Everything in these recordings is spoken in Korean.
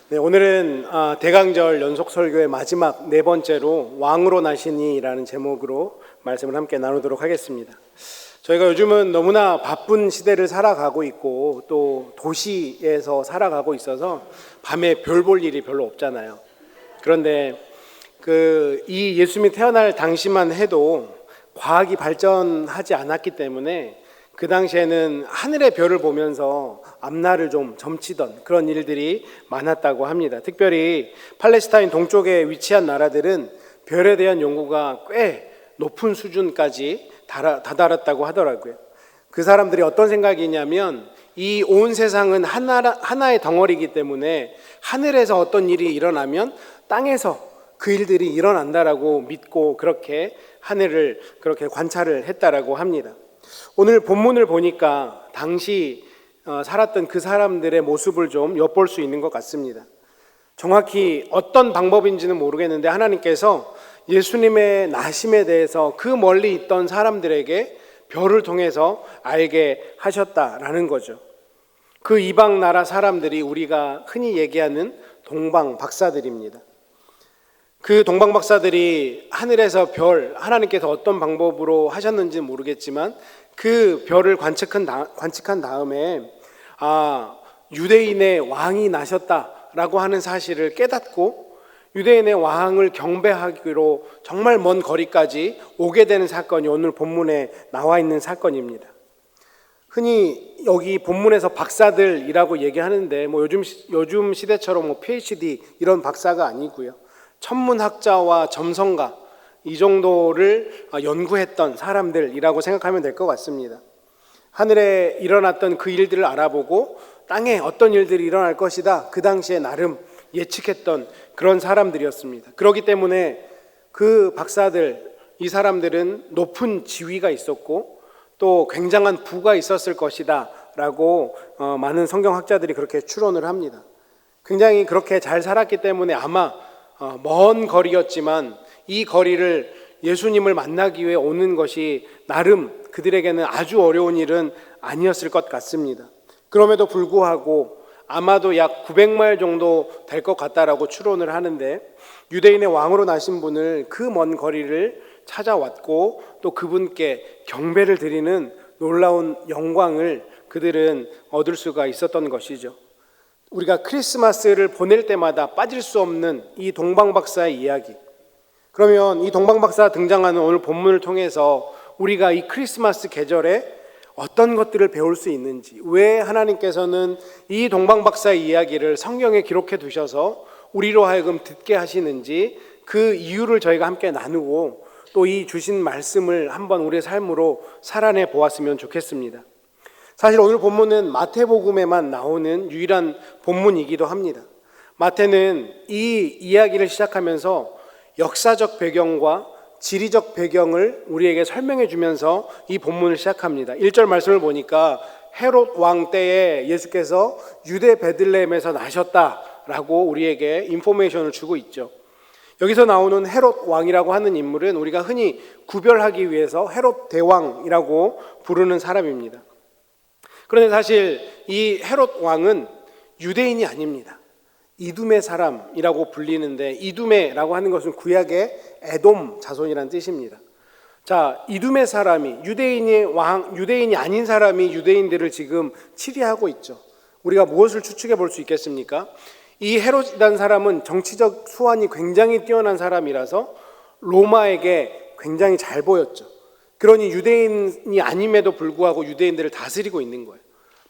네, 오늘은 대강절 연속 설교의 마지막 네 번째로 왕으로 나시니라는 제목으로 말씀을 함께 나누도록 하겠습니다. 저희가 요즘은 너무나 바쁜 시대를 살아가고 있고 또 도시에서 살아가고 있어서 밤에 별 볼 일이 별로 없잖아요. 그런데 이 예수님이 태어날 당시만 해도 과학이 발전하지 않았기 때문에 그 당시에는 하늘의 별을 보면서 앞날을 좀 점치던 그런 일들이 많았다고 합니다. 특별히 팔레스타인 동쪽에 위치한 나라들은 별에 대한 연구가 꽤 높은 수준까지 다다랐다고 하더라고요. 그 사람들이 어떤 생각이냐면 이 온 세상은 하나의 덩어리이기 때문에 하늘에서 어떤 일이 일어나면 땅에서 그 일들이 일어난다라고 믿고 그렇게 하늘을 그렇게 관찰을 했다라고 합니다. 오늘 본문을 보니까 당시 살았던 그 사람들의 모습을 좀 엿볼 수 있는 것 같습니다. 정확히 어떤 방법인지는 모르겠는데 하나님께서 예수님의 나심에 대해서 그 멀리 있던 사람들에게 별을 통해서 알게 하셨다라는 거죠. 그 이방 나라 사람들이 우리가 흔히 얘기하는 동방 박사들입니다. 그 동방 박사들이 하늘에서 별, 하나님께서 어떤 방법으로 하셨는지 모르겠지만 그 별을 관측한 다음에 유대인의 왕이 나셨다라고 하는 사실을 깨닫고 유대인의 왕을 경배하기로 정말 먼 거리까지 오게 되는 사건이 오늘 본문에 나와 있는 사건입니다. 흔히 여기 본문에서 박사들이라고 얘기하는데 요즘 시대처럼 PhD 이런 박사가 아니고요. 천문학자와 점성가 이 정도를 연구했던 사람들이라고 생각하면 될 것 같습니다. 하늘에 일어났던 그 일들을 알아보고 땅에 어떤 일들이 일어날 것이다 그 당시에 나름 예측했던 그런 사람들이었습니다. 그렇기 때문에 그 박사들, 이 사람들은 높은 지위가 있었고 또 굉장한 부가 있었을 것이다 라고 많은 성경학자들이 그렇게 추론을 합니다. 굉장히 그렇게 잘 살았기 때문에 아마 먼 거리였지만 이 거리를 예수님을 만나기 위해 오는 것이 나름 그들에게는 아주 어려운 일은 아니었을 것 같습니다. 그럼에도 불구하고 아마도 약 900마일 정도 될 것 같다라고 추론을 하는데 유대인의 왕으로 나신 분을 그 먼 거리를 찾아왔고 또 그분께 경배를 드리는 놀라운 영광을 그들은 얻을 수가 있었던 것이죠. 우리가 크리스마스를 보낼 때마다 빠질 수 없는 이 동방박사의 이야기. 그러면 이 동방박사 등장하는 오늘 본문을 통해서 우리가 이 크리스마스 계절에 어떤 것들을 배울 수 있는지, 왜 하나님께서는 이 동방박사의 이야기를 성경에 기록해 두셔서 우리로 하여금 듣게 하시는지 그 이유를 저희가 함께 나누고 또 이 주신 말씀을 한번 우리의 삶으로 살아내 보았으면 좋겠습니다. 사실 오늘 본문은 마태복음에만 나오는 유일한 본문이기도 합니다. 마태는 이 이야기를 시작하면서 역사적 배경과 지리적 배경을 우리에게 설명해 주면서 이 본문을 시작합니다. 1절 말씀을 보니까 헤롯 왕 때에 예수께서 유대 베들레헴에서 나셨다라고 우리에게 인포메이션을 주고 있죠. 여기서 나오는 헤롯 왕이라고 하는 인물은 우리가 흔히 구별하기 위해서 헤롯 대왕이라고 부르는 사람입니다. 그런데 사실 이 헤롯 왕은 유대인이 아닙니다. 이두메 사람이라고 불리는데 이두메라고 하는 것은 구약의 에돔 자손이라는 뜻입니다. 자, 이두메 사람이 유대인이 아닌 사람이 유대인들을 지금 치리하고 있죠. 우리가 무엇을 추측해 볼 수 있겠습니까? 이 헤롯이라는 사람은 정치적 수완이 굉장히 뛰어난 사람이라서 로마에게 굉장히 잘 보였죠. 그러니 유대인이 아님에도 불구하고 유대인들을 다스리고 있는 거예요.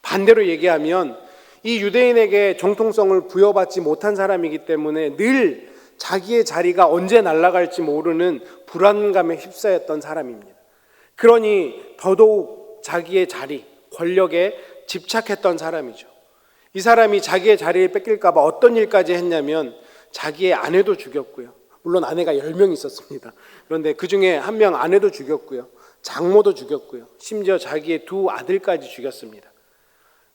반대로 얘기하면 이 유대인에게 정통성을 부여받지 못한 사람이기 때문에 늘 자기의 자리가 언제 날아갈지 모르는 불안감에 휩싸였던 사람입니다. 그러니 더더욱 자기의 자리, 권력에 집착했던 사람이죠. 이 사람이 자기의 자리를 뺏길까 봐 어떤 일까지 했냐면 자기의 아내도 죽였고요. 물론 아내가 10명 있었습니다. 그런데 그 중에 한 명 아내도 죽였고요. 장모도 죽였고요. 심지어 자기의 2 아들까지 죽였습니다.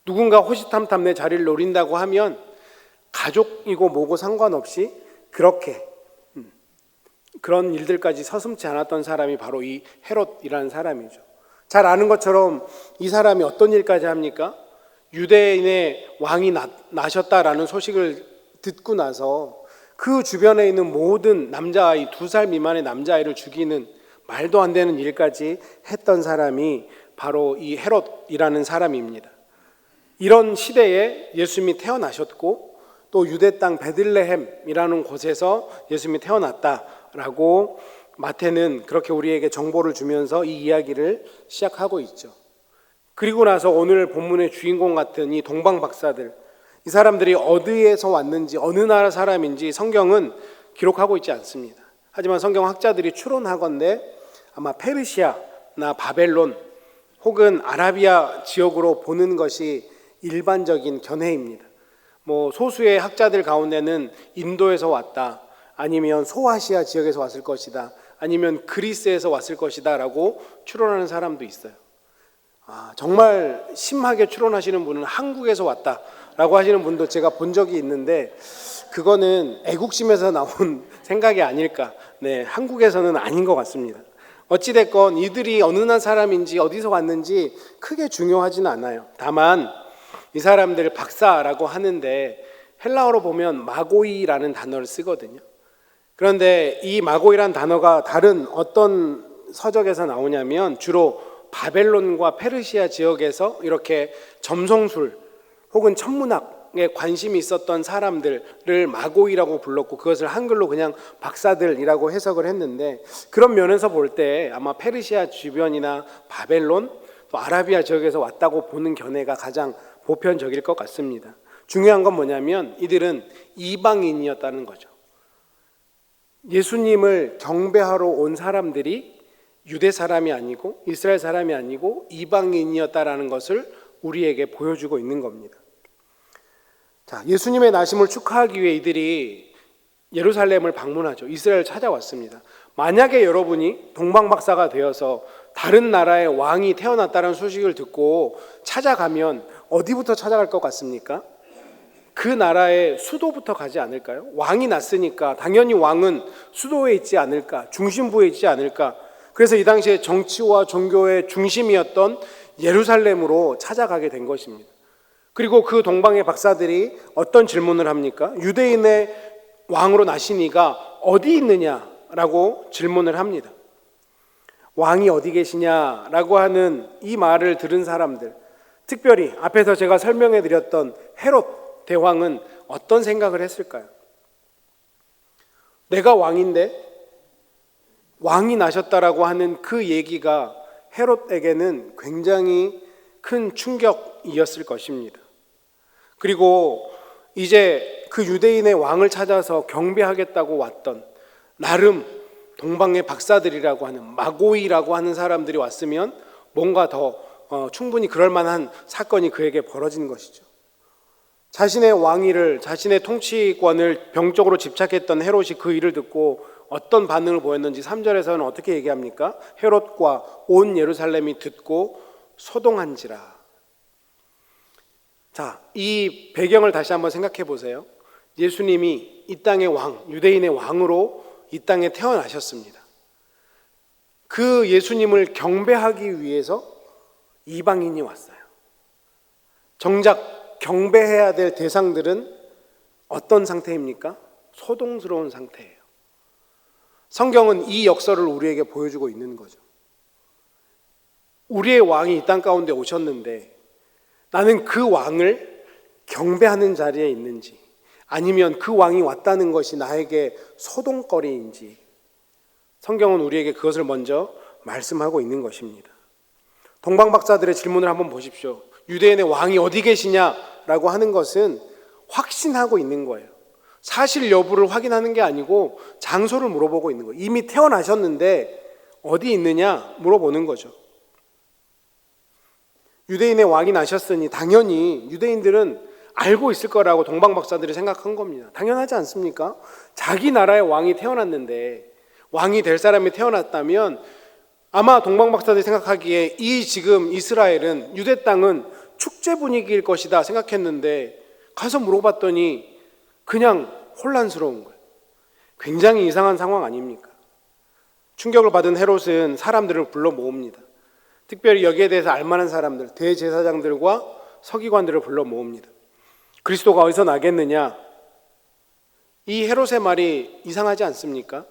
누군가 호시탐탐 내 자리를 노린다고 하면 가족이고 뭐고 상관없이 그렇게 그런 일들까지 서슴지 않았던 사람이 바로 이 헤롯이라는 사람이죠. 잘 아는 것처럼 이 사람이 어떤 일까지 합니까? 유대인의 왕이 나셨다라는 소식을 듣고 나서 그 주변에 있는 모든 남자아이, 2살 미만의 남자아이를 죽이는 말도 안 되는 일까지 했던 사람이 바로 이 헤롯이라는 사람입니다. 이런 시대에 예수님이 태어나셨고 또 유대 땅 베들레헴이라는 곳에서 예수님이 태어났다라고 마태는 그렇게 우리에게 정보를 주면서 이 이야기를 시작하고 있죠. 그리고 나서 오늘 본문의 주인공 같은 이 동방 박사들, 이 사람들이 어디에서 왔는지 어느 나라 사람인지 성경은 기록하고 있지 않습니다. 하지만 성경 학자들이 추론하건대 아마 페르시아나 바벨론 혹은 아라비아 지역으로 보는 것이 일반적인 견해입니다. 소수의 학자들 가운데는 인도에서 왔다, 아니면 소아시아 지역에서 왔을 것이다, 아니면 그리스에서 왔을 것이다 라고 추론하는 사람도 있어요. 정말 심하게 추론하시는 분은 한국에서 왔다 라고 하시는 분도 제가 본 적이 있는데 그거는 애국심에서 나온 생각이 아닐까. 한국에서는 아닌 것 같습니다. 어찌됐건 이들이 어느 나라 사람인지 어디서 왔는지 크게 중요하지는 않아요. 다만 이 사람들 박사라고 하는데 헬라어로 보면 마고이라는 단어를 쓰거든요. 그런데 이 마고이라는 단어가 다른 어떤 서적에서 나오냐면 주로 바벨론과 페르시아 지역에서 이렇게 점성술 혹은 천문학에 관심이 있었던 사람들을 마고이라고 불렀고 그것을 한글로 그냥 박사들이라고 해석을 했는데 그런 면에서 볼 때 아마 페르시아 주변이나 바벨론 또 아라비아 지역에서 왔다고 보는 견해가 가장 보편적일 것 같습니다. 중요한 건 뭐냐면 이들은 이방인이었다는 거죠. 예수님을 경배하러 온 사람들이 유대 사람이 아니고 이스라엘 사람이 아니고 이방인이었다라는 것을 우리에게 보여주고 있는 겁니다. 자, 예수님의 나심을 축하하기 위해 이들이 예루살렘을 방문하죠. 이스라엘을 찾아왔습니다. 만약에 여러분이 동방박사가 되어서 다른 나라의 왕이 태어났다는 소식을 듣고 찾아가면 어디부터 찾아갈 것 같습니까? 그 나라의 수도부터 가지 않을까요? 왕이 났으니까 당연히 왕은 수도에 있지 않을까, 중심부에 있지 않을까. 그래서 이 당시에 정치와 종교의 중심이었던 예루살렘으로 찾아가게 된 것입니다. 그리고 그 동방의 박사들이 어떤 질문을 합니까? 유대인의 왕으로 나신 이가 어디 있느냐라고 질문을 합니다. 왕이 어디 계시냐라고 하는 이 말을 들은 사람들, 특별히 앞에서 제가 설명해 드렸던 헤롯 대왕은 어떤 생각을 했을까요? 내가 왕인데 왕이 나셨다라고 하는 그 얘기가 헤롯에게는 굉장히 큰 충격이었을 것입니다. 그리고 이제 그 유대인의 왕을 찾아서 경배하겠다고 왔던 나름 동방의 박사들이라고 하는 마고이라고 하는 사람들이 왔으면 뭔가 더 충분히 그럴 만한 사건이 그에게 벌어진 것이죠. 자신의 왕위를, 자신의 통치권을 병적으로 집착했던 헤롯이 그 일을 듣고 어떤 반응을 보였는지 3절에서는 어떻게 얘기합니까? 헤롯과 온 예루살렘이 듣고 소동한지라. 자, 이 배경을 다시 한번 생각해 보세요. 예수님이 이 땅의 왕, 유대인의 왕으로 이 땅에 태어나셨습니다. 그 예수님을 경배하기 위해서 이방인이 왔어요. 정작 경배해야 될 대상들은 어떤 상태입니까? 소동스러운 상태예요. 성경은 이 역설을 우리에게 보여주고 있는 거죠. 우리의 왕이 이 땅 가운데 오셨는데 나는 그 왕을 경배하는 자리에 있는지 아니면 그 왕이 왔다는 것이 나에게 소동거리인지 성경은 우리에게 그것을 먼저 말씀하고 있는 것입니다. 동방박사들의 질문을 한번 보십시오. 유대인의 왕이 어디 계시냐라고 하는 것은 확신하고 있는 거예요. 사실 여부를 확인하는 게 아니고 장소를 물어보고 있는 거예요. 이미 태어나셨는데 어디 있느냐 물어보는 거죠. 유대인의 왕이 나셨으니 당연히 유대인들은 알고 있을 거라고 동방박사들이 생각한 겁니다. 당연하지 않습니까? 자기 나라의 왕이 태어났는데 왕이 될 사람이 태어났다면 아마 동방박사들이 생각하기에 이 지금 이스라엘은 유대 땅은 축제 분위기일 것이다 생각했는데 가서 물어봤더니 그냥 혼란스러운 거예요. 굉장히 이상한 상황 아닙니까? 충격을 받은 헤롯은 사람들을 불러 모읍니다. 특별히 여기에 대해서 알만한 사람들, 대제사장들과 서기관들을 불러 모읍니다. 그리스도가 어디서 나겠느냐? 이 헤롯의 말이 이상하지 않습니까?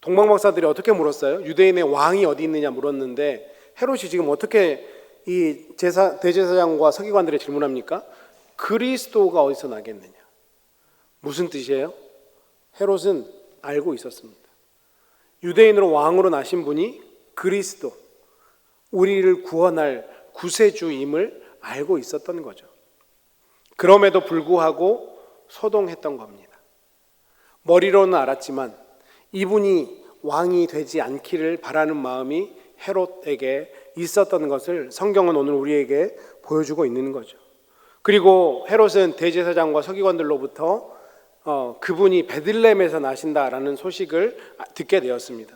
동방박사들이 어떻게 물었어요? 유대인의 왕이 어디 있느냐 물었는데 헤롯이 지금 어떻게 이 대제사장과 서기관들의 질문합니까? 그리스도가 어디서 나겠느냐? 무슨 뜻이에요? 헤롯은 알고 있었습니다. 유대인으로 왕으로 나신 분이 그리스도, 우리를 구원할 구세주임을 알고 있었던 거죠. 그럼에도 불구하고 소동했던 겁니다. 머리로는 알았지만 이분이 왕이 되지 않기를 바라는 마음이 헤롯에게 있었던 것을 성경은 오늘 우리에게 보여주고 있는 거죠. 그리고 헤롯은 대제사장과 서기관들로부터 그분이 베들레헴에서 나신다라는 소식을 듣게 되었습니다.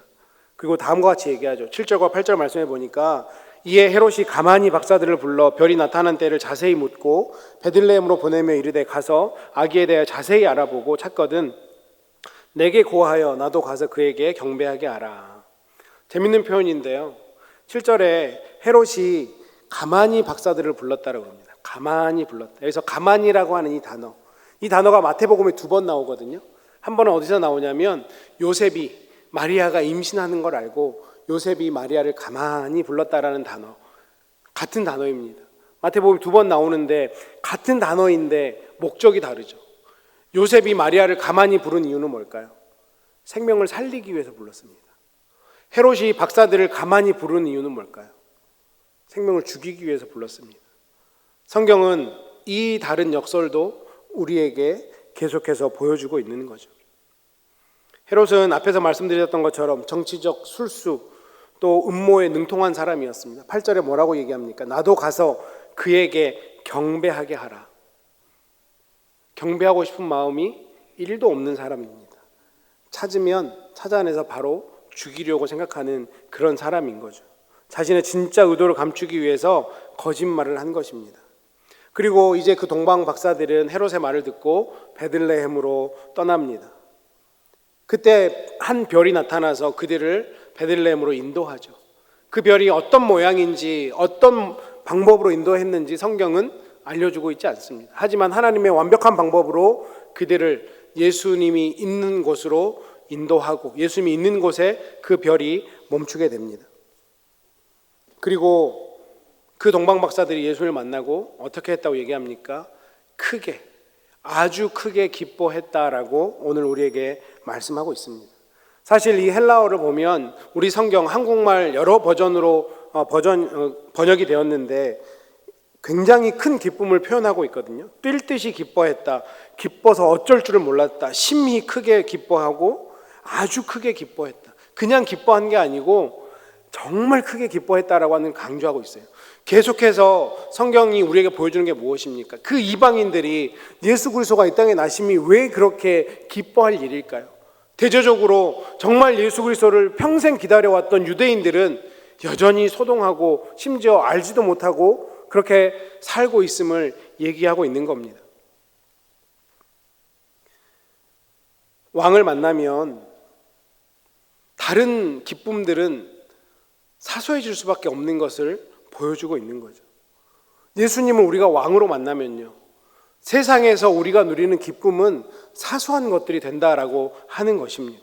그리고 다음과 같이 얘기하죠. 7절과 8절 말씀해 보니까 이에 헤롯이 가만히 박사들을 불러 별이 나타난 때를 자세히 묻고 베들레헴으로 보내며 이르되 가서 아기에 대해 자세히 알아보고 찾거든 내게 고하여 나도 가서 그에게 경배하게 하라. 재밌는 표현인데요. 7절에 헤롯이 가만히 박사들을 불렀다고 합니다. 가만히 불렀다. 여기서 가만히라고 하는 이 단어가 마태복음에 2번 나오거든요. 한 번은 어디서 나오냐면 요셉이 마리아가 임신하는 걸 알고 요셉이 마리아를 가만히 불렀다라는 단어, 같은 단어입니다. 마태복음에 2번 나오는데 같은 단어인데 목적이 다르죠. 요셉이 마리아를 가만히 부른 이유는 뭘까요? 생명을 살리기 위해서 불렀습니다. 헤롯이 박사들을 가만히 부른 이유는 뭘까요? 생명을 죽이기 위해서 불렀습니다. 성경은 이 다른 역설도 우리에게 계속해서 보여주고 있는 거죠. 헤롯은 앞에서 말씀드렸던 것처럼 정치적 술수 또 음모에 능통한 사람이었습니다. 8절에 뭐라고 얘기합니까? 나도 가서 그에게 경배하게 하라. 경배하고 싶은 마음이 1도 없는 사람입니다. 찾아내서 바로 죽이려고 생각하는 그런 사람인 거죠. 자신의 진짜 의도를 감추기 위해서 거짓말을 한 것입니다. 그리고 이제 그 동방 박사들은 헤롯의 말을 듣고 베들레헴으로 떠납니다. 그때 한 별이 나타나서 그들을 베들레헴으로 인도하죠. 그 별이 어떤 모양인지 어떤 방법으로 인도했는지 성경은 알려주고 있지 않습니다. 하지만 하나님의 완벽한 방법으로 그들을 예수님이 있는 곳으로 인도하고 예수님이 있는 곳에 그 별이 멈추게 됩니다. 그리고 그 동방 박사들이 예수를 만나고 어떻게 했다고 얘기합니까? 크게, 아주 크게 기뻐했다라고 오늘 우리에게 말씀하고 있습니다. 사실 이 헬라어를 보면 우리 성경 한국말 여러 버전으로 번역이 되었는데 굉장히 큰 기쁨을 표현하고 있거든요. 뛸 듯이 기뻐했다, 기뻐서 어쩔 줄을 몰랐다, 심히 크게 기뻐하고 아주 크게 기뻐했다. 그냥 기뻐한 게 아니고 정말 크게 기뻐했다라고 하는 강조하고 있어요. 계속해서 성경이 우리에게 보여주는 게 무엇입니까? 그 이방인들이 예수 그리스도가 이 땅에 나심이 왜 그렇게 기뻐할 일일까요? 대조적으로 정말 예수 그리스도를 평생 기다려왔던 유대인들은 여전히 소동하고 심지어 알지도 못하고 그렇게 살고 있음을 얘기하고 있는 겁니다. 왕을 만나면 다른 기쁨들은 사소해질 수밖에 없는 것을 보여주고 있는 거죠. 예수님을 우리가 왕으로 만나면요, 세상에서 우리가 누리는 기쁨은 사소한 것들이 된다라고 하는 것입니다.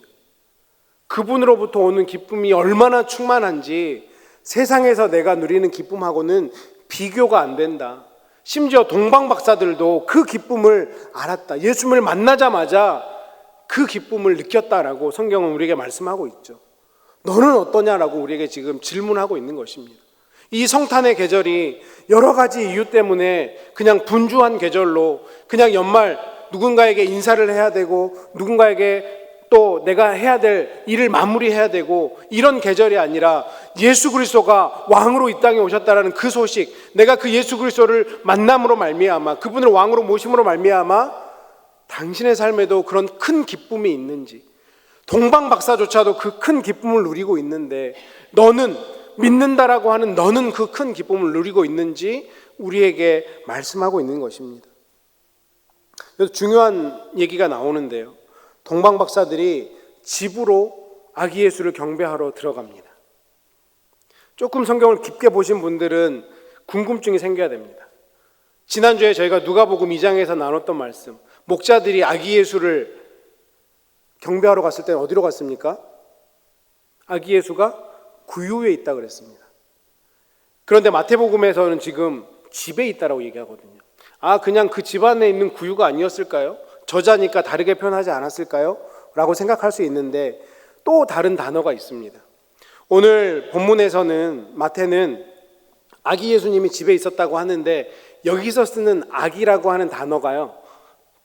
그분으로부터 오는 기쁨이 얼마나 충만한지 세상에서 내가 누리는 기쁨하고는 비교가 안 된다. 심지어 동방 박사들도 그 기쁨을 알았다. 예수님을 만나자마자 그 기쁨을 느꼈다라고 성경은 우리에게 말씀하고 있죠. 너는 어떠냐라고 우리에게 지금 질문하고 있는 것입니다. 이 성탄의 계절이 여러 가지 이유 때문에 그냥 분주한 계절로 그냥 연말 누군가에게 인사를 해야 되고 누군가에게 또 내가 해야 될 일을 마무리해야 되고 이런 계절이 아니라 예수 그리스도가 왕으로 이 땅에 오셨다라는 그 소식, 내가 그 예수 그리스도를 만남으로 말미암아 그분을 왕으로 모심으로 말미암아 당신의 삶에도 그런 큰 기쁨이 있는지, 동방 박사조차도 그 큰 기쁨을 누리고 있는데 너는 믿는다라고 하는 너는 그 큰 기쁨을 누리고 있는지 우리에게 말씀하고 있는 것입니다. 그래서 중요한 얘기가 나오는데요. 동방 박사들이 집으로 아기 예수를 경배하러 들어갑니다. 조금 성경을 깊게 보신 분들은 궁금증이 생겨야 됩니다. 지난주에 저희가 누가복음 2장에서 나눴던 말씀, 목자들이 아기 예수를 경배하러 갔을 때는 어디로 갔습니까? 아기 예수가 구유에 있다 그랬습니다. 그런데 마태복음에서는 지금 집에 있다라고 얘기하거든요. 그냥 그 집 안에 있는 구유가 아니었을까요? 저자니까 다르게 표현하지 않았을까요? 라고 생각할 수 있는데 또 다른 단어가 있습니다. 오늘 본문에서는 마태는 아기 예수님이 집에 있었다고 하는데 여기서 쓰는 아기라고 하는 단어가요,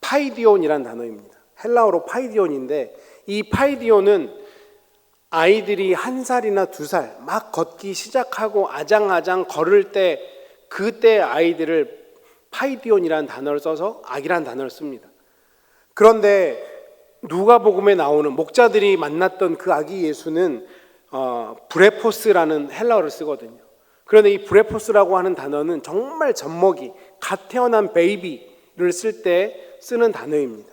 파이디온이라는 단어입니다. 헬라어로 파이디온인데 이 파이디온은 아이들이 1살이나 2살 막 걷기 시작하고 아장아장 걸을 때 그때 아이들을 파이디온이라는 단어를 써서 아기라는 단어를 씁니다. 그런데 누가복음에 나오는 목자들이 만났던 그 아기 예수는 브레포스라는 헬라어를 쓰거든요. 그런데 이 브레포스라고 하는 단어는 정말 젖먹이, 갓 태어난 베이비를 쓸 때 쓰는 단어입니다.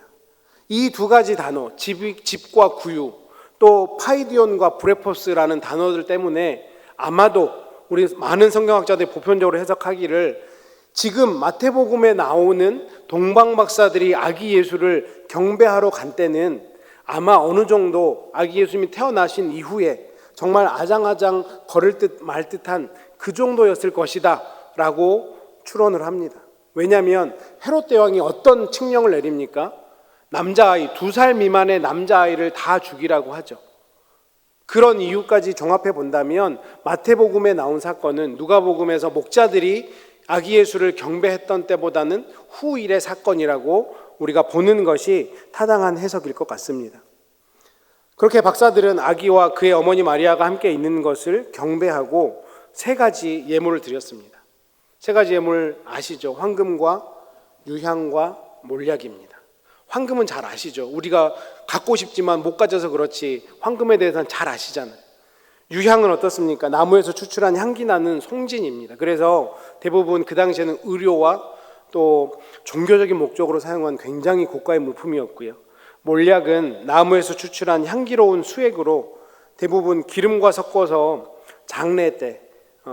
이 두 가지 단어, 집과 구유, 또 파이디온과 브레포스라는 단어들 때문에 아마도 우리 많은 성경학자들이 보편적으로 해석하기를 지금 마태복음에 나오는 동방 박사들이 아기 예수를 경배하러 간 때는 아마 어느 정도 아기 예수님이 태어나신 이후에 정말 아장아장 걸을 듯 말 듯한 그 정도였을 것이다 라고 추론을 합니다. 왜냐하면 헤롯 대왕이 어떤 칙령을 내립니까? 남자아이, 2살 미만의 남자아이를 다 죽이라고 하죠. 그런 이유까지 종합해 본다면 마태복음에 나온 사건은 누가복음에서 목자들이 아기 예수를 경배했던 때보다는 후일의 사건이라고 우리가 보는 것이 타당한 해석일 것 같습니다. 그렇게 박사들은 아기와 그의 어머니 마리아가 함께 있는 것을 경배하고 3가지 예물을 드렸습니다. 3가지 예물 아시죠? 황금과 유향과 몰약입니다. 황금은 잘 아시죠? 우리가 갖고 싶지만 못 가져서 그렇지 황금에 대해서는 잘 아시잖아요. 유향은 어떻습니까? 나무에서 추출한 향기 나는 송진입니다. 그래서 대부분 그 당시에는 의료와 또 종교적인 목적으로 사용한 굉장히 고가의 물품이었고요. 몰약은 나무에서 추출한 향기로운 수액으로 대부분 기름과 섞어서 장례 때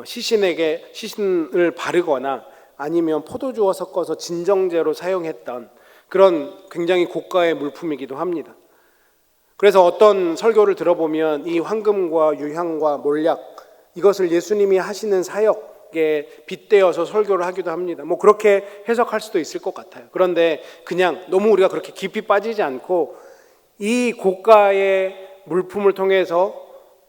시신에게 시신을 바르거나 아니면 포도주와 섞어서 진정제로 사용했던 그런 굉장히 고가의 물품이기도 합니다. 그래서 어떤 설교를 들어보면 이 황금과 유향과 몰약, 이것을 예수님이 하시는 사역에 빗대어서 설교를 하기도 합니다. 그렇게 해석할 수도 있을 것 같아요. 그런데 그냥 너무 우리가 그렇게 깊이 빠지지 않고 이 고가의 물품을 통해서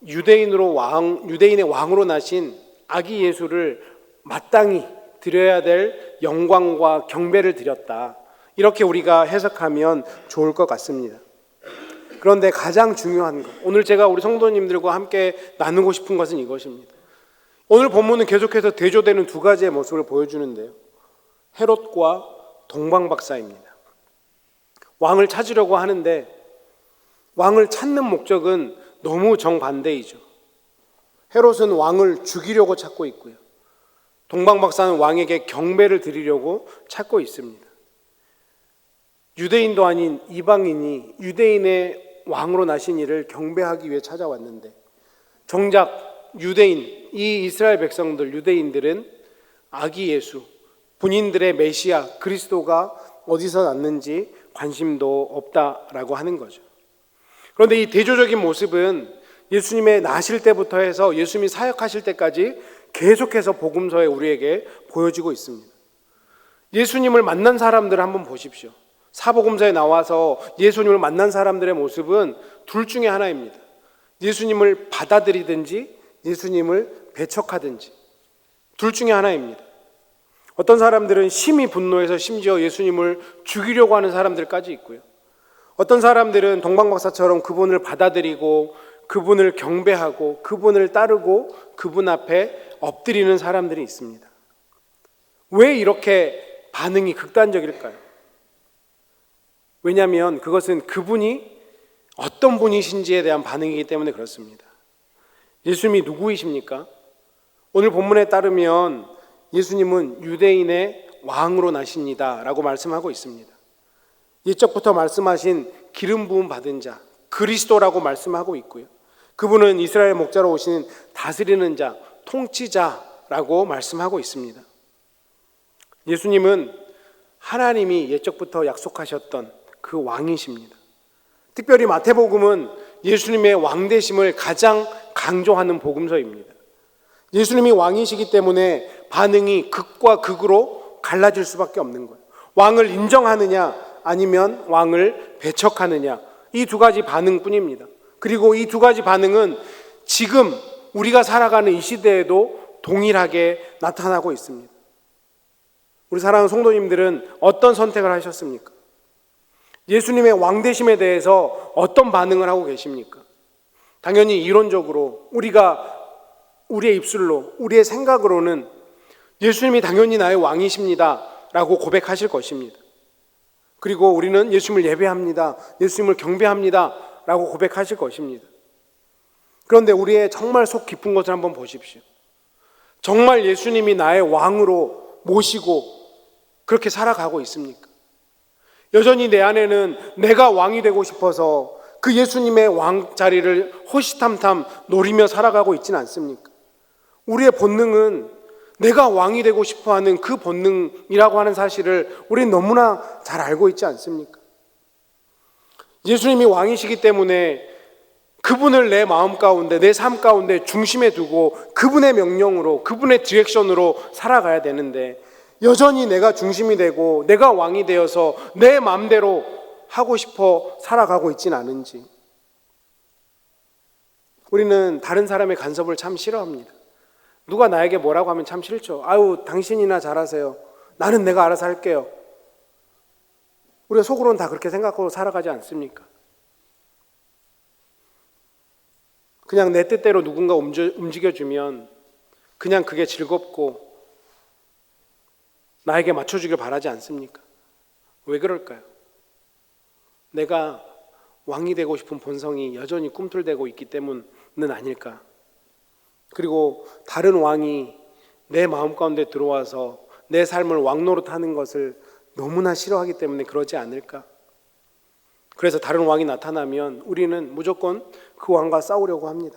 유대인의 왕으로 나신 아기 예수를 마땅히 드려야 될 영광과 경배를 드렸다, 이렇게 우리가 해석하면 좋을 것 같습니다. 그런데 가장 중요한 것, 오늘 제가 우리 성도님들과 함께 나누고 싶은 것은 이것입니다. 오늘 본문은 계속해서 대조되는 2가지의 모습을 보여주는데요, 헤롯과 동방 박사입니다. 왕을 찾으려고 하는데 왕을 찾는 목적은 너무 정반대이죠. 헤롯은 왕을 죽이려고 찾고 있고요, 동방 박사는 왕에게 경배를 드리려고 찾고 있습니다. 유대인도 아닌 이방인이 유대인의 왕으로 나신 이를 경배하기 위해 찾아왔는데 정작 유대인, 이 이스라엘 백성들, 유대인들은 아기 예수, 본인들의 메시아 그리스도가 어디서 났는지 관심도 없다라고 하는 거죠. 그런데 이 대조적인 모습은 예수님의 나실 때부터 해서 예수님이 사역하실 때까지 계속해서 복음서에 우리에게 보여지고 있습니다. 예수님을 만난 사람들을 한번 보십시오. 사복음서에 나와서 예수님을 만난 사람들의 모습은 둘 중에 하나입니다. 예수님을 받아들이든지 예수님을 배척하든지, 둘 중에 하나입니다. 어떤 사람들은 심히 분노해서 심지어 예수님을 죽이려고 하는 사람들까지 있고요, 어떤 사람들은 동방박사처럼 그분을 받아들이고 그분을 경배하고 그분을 따르고 그분 앞에 엎드리는 사람들이 있습니다. 왜 이렇게 반응이 극단적일까요? 왜냐하면 그것은 그분이 어떤 분이신지에 대한 반응이기 때문에 그렇습니다. 예수님이 누구이십니까? 오늘 본문에 따르면 예수님은 유대인의 왕으로 나십니다 라고 말씀하고 있습니다. 옛적부터 말씀하신 기름 부음 받은 자, 그리스도라고 말씀하고 있고요. 그분은 이스라엘 목자로 오시는 다스리는 자, 통치자라고 말씀하고 있습니다. 예수님은 하나님이 옛적부터 약속하셨던 그 왕이십니다. 특별히 마태복음은 예수님의 왕되심을 가장 강조하는 복음서입니다. 예수님이 왕이시기 때문에 반응이 극과 극으로 갈라질 수밖에 없는 거예요. 왕을 인정하느냐 아니면 왕을 배척하느냐, 이 두 가지 반응뿐입니다. 그리고 이 두 가지 반응은 지금 우리가 살아가는 이 시대에도 동일하게 나타나고 있습니다. 우리 사랑하는 성도님들은 어떤 선택을 하셨습니까? 예수님의 왕되심에 대해서 어떤 반응을 하고 계십니까? 당연히 이론적으로 우리의 입술로, 우리의 생각으로는 예수님이 당연히 나의 왕이십니다 라고 고백하실 것입니다. 그리고 우리는 예수님을 예배합니다, 예수님을 경배합니다 라고 고백하실 것입니다. 그런데 우리의 정말 속 깊은 것을 한번 보십시오. 정말 예수님이 나의 왕으로 모시고 그렇게 살아가고 있습니까? 여전히 내 안에는 내가 왕이 되고 싶어서 그 예수님의 왕 자리를 호시탐탐 노리며 살아가고 있지는 않습니까? 우리의 본능은 내가 왕이 되고 싶어하는 그 본능이라고 하는 사실을 우리는 너무나 잘 알고 있지 않습니까? 예수님이 왕이시기 때문에 그분을 내 마음 가운데, 내 삶 가운데 중심에 두고 그분의 명령으로, 그분의 디렉션으로 살아가야 되는데, 여전히 내가 중심이 되고 내가 왕이 되어서 내 마음대로 하고 싶어 살아가고 있지는 않은지. 우리는 다른 사람의 간섭을 참 싫어합니다. 누가 나에게 뭐라고 하면 참 싫죠. 아유, 당신이나 잘하세요. 나는 내가 알아서 할게요. 우리가 속으로는 다 그렇게 생각하고 살아가지 않습니까? 그냥 내 뜻대로 누군가 움직여주면 그냥 그게 즐겁고 나에게 맞춰주길 바라지 않습니까? 왜 그럴까요? 내가 왕이 되고 싶은 본성이 여전히 꿈틀대고 있기 때문은 아닐까? 그리고 다른 왕이 내 마음 가운데 들어와서 내 삶을 왕노릇하는 것을 너무나 싫어하기 때문에 그러지 않을까? 그래서 다른 왕이 나타나면 우리는 무조건 그 왕과 싸우려고 합니다.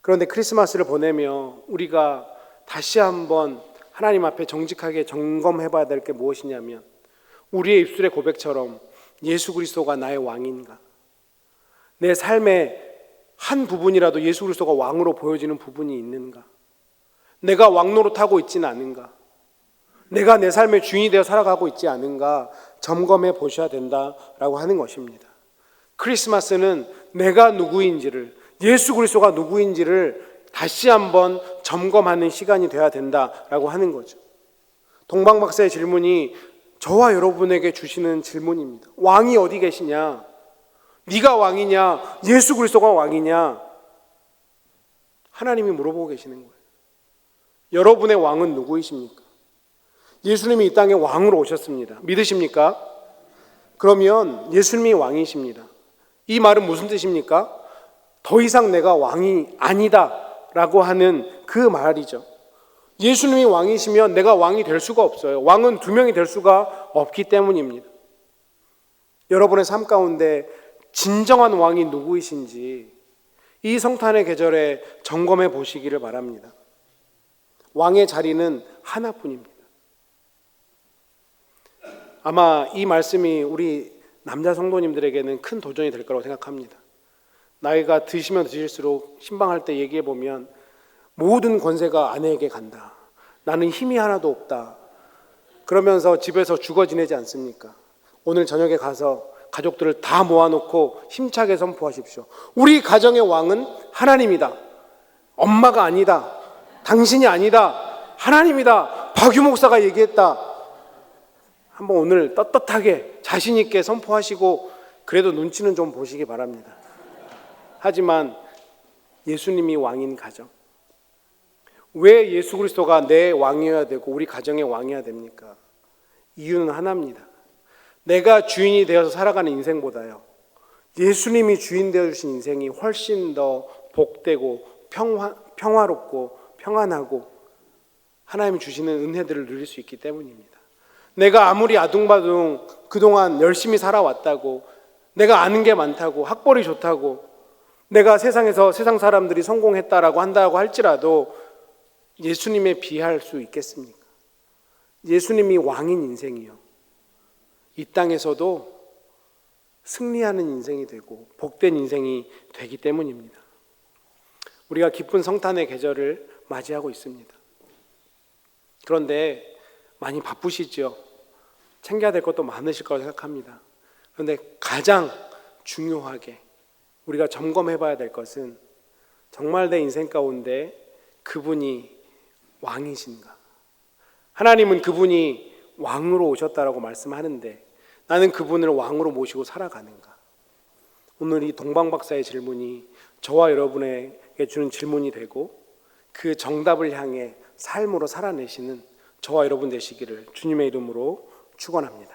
그런데 크리스마스를 보내며 우리가 다시 한번 하나님 앞에 정직하게 점검해 봐야 될 게 무엇이냐면, 우리의 입술의 고백처럼 예수 그리스도가 나의 왕인가? 내 삶의 한 부분이라도 예수 그리스도가 왕으로 보여지는 부분이 있는가? 내가 왕노릇하고 있지는 않은가? 내가 내 삶의 주인이 되어 살아가고 있지 않은가? 점검해 보셔야 된다라고 하는 것입니다. 크리스마스는 내가 누구인지를, 예수 그리스도가 누구인지를 다시 한번 점검하는 시간이 되어야 된다라고 하는 거죠. 동방 박사의 질문이 저와 여러분에게 주시는 질문입니다. 왕이 어디 계시냐? 네가 왕이냐? 예수 그리스도가 왕이냐? 하나님이 물어보고 계시는 거예요. 여러분의 왕은 누구이십니까? 예수님이 이 땅에 왕으로 오셨습니다. 믿으십니까? 그러면 예수님이 왕이십니다. 이 말은 무슨 뜻입니까? 더 이상 내가 왕이 아니다 라고 하는 그 말이죠. 예수님이 왕이시면 내가 왕이 될 수가 없어요. 왕은 두 명이 될 수가 없기 때문입니다. 여러분의 삶 가운데 진정한 왕이 누구이신지 이 성탄의 계절에 점검해 보시기를 바랍니다. 왕의 자리는 하나뿐입니다. 아마 이 말씀이 우리 남자 성도님들에게는 큰 도전이 될 거라고 생각합니다. 나이가 드시면 드실수록 신방할 때 얘기해 보면 모든 권세가 아내에게 간다. 나는 힘이 하나도 없다. 그러면서 집에서 죽어 지내지 않습니까? 오늘 저녁에 가서 가족들을 다 모아놓고 힘차게 선포하십시오. 우리 가정의 왕은 하나님이다. 엄마가 아니다. 당신이 아니다. 하나님이다. 박유 목사가 얘기했다. 한번 오늘 떳떳하게 자신 있게 선포하시고 그래도 눈치는 좀 보시기 바랍니다. 하지만 예수님이 왕인 가정, 왜 예수 그리스도가 내 왕이어야 되고 우리 가정의 왕이어야 됩니까? 이유는 하나입니다. 내가 주인이 되어서 살아가는 인생보다요, 예수님이 주인 되어주신 인생이 훨씬 더 복되고 평화롭고 평안하고 하나님이 주시는 은혜들을 누릴 수 있기 때문입니다. 내가 아무리 아둥바둥 그동안 열심히 살아왔다고, 내가 아는 게 많다고, 학벌이 좋다고, 내가 세상에서 세상 사람들이 성공했다라고 한다고 할지라도 예수님에 비할 수 있겠습니까? 예수님이 왕인 인생이요, 이 땅에서도 승리하는 인생이 되고 복된 인생이 되기 때문입니다. 우리가 기쁜 성탄의 계절을 맞이하고 있습니다. 그런데 많이 바쁘시죠? 챙겨야 될 것도 많으실 거라고 생각합니다. 그런데 가장 중요하게 우리가 점검해 봐야 될 것은 정말 내 인생 가운데 그분이 왕이신가? 하나님은 그분이 왕으로 오셨다라고 말씀하는데 나는 그분을 왕으로 모시고 살아가는가? 오늘 이 동방박사의 질문이 저와 여러분에게 주는 질문이 되고 그 정답을 향해 삶으로 살아내시는 저와 여러분 되시기를 주님의 이름으로 축원합니다.